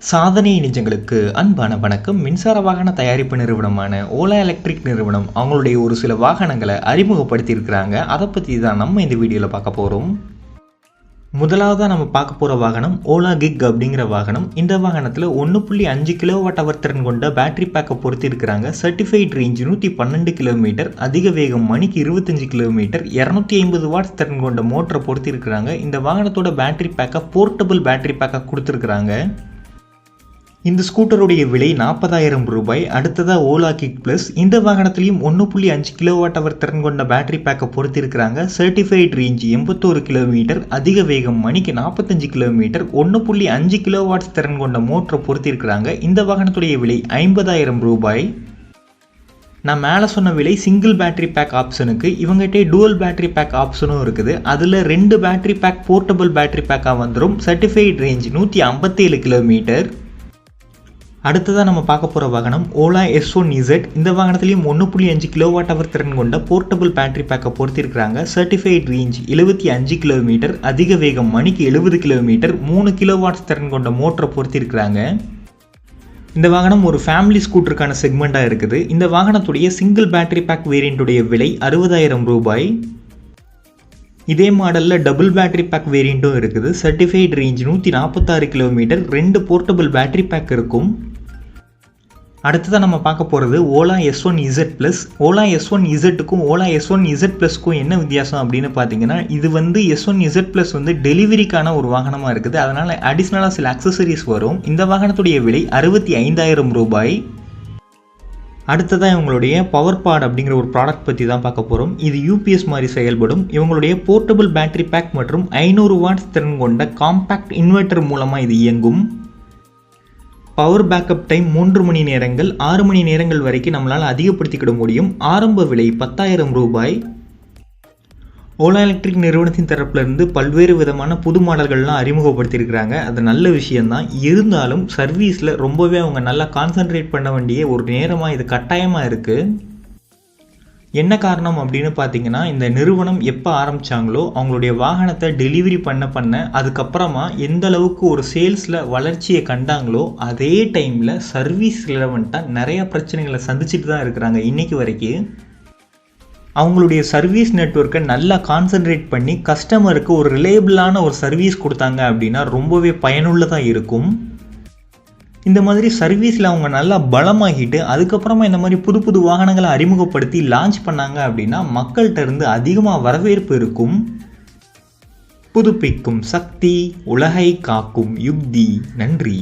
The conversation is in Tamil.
சாதனை நெஞ்சங்களுக்கு அன்பான வணக்கம். மின்சார வாகன தயாரிப்பு நிறுவனமான ஓலா எலக்ட்ரிக் நிறுவனம் அவங்களுடைய ஒரு சில வாகனங்களை அறிமுகப்படுத்தியிருக்கிறாங்க. அதை பற்றி தான் நம்ம இந்த வீடியோவில் பார்க்க போகிறோம். முதலாவதாக நம்ம பார்க்க போகிற வாகனம் ஓலா கிக் அப்படிங்கிற வாகனம். இந்த வாகனத்தில் 1.5 kWh திறன் கொண்ட பேட்டரி பேக்கை பொருத்தியிருக்கிறாங்க. சர்டிஃபைட் ரேஞ்ச் 112 கிலோமீட்டர், அதிக வேகம் மணிக்கு 25 கிலோமீட்டர், 250 வாட்ஸ் திறன் கொண்ட மோட்டரை பொருத்தியிருக்கிறாங்க. இந்த வாகனத்தோட பேட்டரி பேக்கை போர்ட்டபிள் பேட்டரி பேக்கை கொடுத்துருக்குறாங்க. இந்த ஸ்கூட்டருடைய விலை 40,000 ரூபாய். அடுத்ததாக ஓலா கிக் ப்ளஸ். இந்த வாகனத்திலையும் 1.5 kWh திறன் கொண்ட பேட்டரி பேக்கை பொருத்தியிருக்கிறாங்க. சர்டிஃபைட் ரேஞ்ச் 81 கிலோமீட்டர், அதிக வேகம் மணிக்கு 45 கிலோமீட்டர், 1.5 கிலோவாட்ஸ் திறன் கொண்ட மோட்டரை பொருத்தியிருக்கிறாங்க. இந்த வாகனத்துடைய விலை 50,000 ரூபாய். நான் மேலே சொன்ன விலை சிங்கிள் பேட்டரி பேக் ஆப்ஷனுக்கு. இவங்ககிட்டே டூவல் பேட்டரி பேக் ஆப்ஷனும் இருக்குது. அதில் 2 பேட்டரி பேக் போர்ட்டபிள் பேட்டரி பேக்காக வந்துடும். Certified range 157 kilometre. அடுத்ததாக நம்ம பார்க்க போகிற வாகனம் ஓலா S1Z. இந்த வாகனத்திலையும் 1.5 kWh திறன் கொண்ட போர்ட்டபிள் பேட்டரி பேக்கை பொருத்தியிருக்கிறாங்க. சர்டிஃபைட் ரேஞ்ச் 75 கிலோமீட்டர், அதிக வேகம் மணிக்கு 70 கிலோமீட்டர், 3 கிலோவாட்ஸ் திறன் கொண்ட மோட்டரை பொருத்தியிருக்கிறாங்க. இந்த வாகனம் ஒரு ஃபேமிலி ஸ்கூட்டருக்கான செக்மெண்ட்டாக இருக்குது. இந்த வாகனத்துடைய சிங்கிள் பேட்டரி பேக் வேரியண்ட்டுடைய விலை 60,000 ரூபாய். இதே மாடலில் டபுள் பேட்டரி பேக் வேரியண்ட்டும் இருக்குது. Certified range 146 kilometre, 2 portable battery pack இருக்கும். அடுத்ததாக நம்ம பார்க்க போகிறது ஓலா S1Z ப்ளஸ். ஓலா S1Zக்கும் ஓலா S1Z ப்ளஸ்க்கும் என்ன வித்தியாசம் அப்படின்னு பார்த்தீங்கன்னா, இது S1Z ப்ளஸ் டெலிவரிக்கான ஒரு வாகனமாக இருக்குது. அதனால் அடிஷ்னலாக சில அக்சசரிஸ் வரும். இந்த வாகனத்துடைய விலை 65,000 ரூபாய். அடுத்ததாக இவங்களுடைய பவர் பாட் அப்படிங்கிற ஒரு ப்ராடக்ட் பற்றி தான் பார்க்க போகிறோம். இது UPS மாதிரி செயல்படும். இவங்களுடைய போர்ட்டபிள் பேட்டரி பேக் மற்றும் 500 வாட்ஸ் திறன் கொண்ட காம்பேக்ட் இன்வெர்ட்டர் மூலமாக இது இயங்கும். பவர் பேக்கப் டைம் 3 மணி நேரங்கள், 6 மணி நேரங்கள் வரைக்கும் நம்மளால் அதிகப்படுத்திக்கிட முடியும். ஆரம்ப விலை 10,000 ரூபாய். ஓலா எலக்ட்ரிக் நிறுவனத்தின் தரப்பிலிருந்து பல்வேறு விதமான புது மாடல்கள்லாம் அறிமுகப்படுத்தியிருக்கிறாங்க. அது நல்ல விஷயம்தான். இருந்தாலும் சர்வீஸில் ரொம்பவே அவங்க நல்லா கான்சன்ட்ரேட் பண்ண வேண்டிய ஒரு நேரமாக இது கட்டாயமாக இருக்குது. என்ன காரணம் அப்படின்னு பார்த்தீங்கன்னா, இந்த நிறுவனம் எப்போ ஆரம்பித்தாங்களோ அவங்களுடைய வாகனத்தை டெலிவரி பண்ண அதுக்கப்புறமா எந்த அளவுக்கு ஒரு சேல்ஸில் வளர்ச்சியை கண்டாங்களோ அதே டைமில் சர்வீஸ் ரிலவெண்ட்டாக நிறையா பிரச்சனைகளை சந்திச்சுட்டு தான் இருக்கிறாங்க இன்றைக்கி வரைக்கும். அவங்களுடைய சர்வீஸ் நெட்வொர்க்கை நல்லா கான்சன்ட்ரேட் பண்ணி கஸ்டமருக்கு ஒரு ரிலையபிளான ஒரு சர்வீஸ் கொடுத்தாங்க அப்படின்னா ரொம்பவே பயனுள்ளதாக இருக்கும். இந்த மாதிரி சர்வீஸில் அவங்க நல்லா பலமாகிட்டு அதுக்கப்புறமா இந்த மாதிரி புது புது வாகனங்களை அறிமுகப்படுத்தி லான்ச் பண்ணாங்க அப்படின்னா மக்கள்கிட்ட இருந்து அதிகமாக வரவேற்பு இருக்கும். புதுப்பிக்கும் சக்தி, உலகை காக்கும் யுக்தி. நன்றி.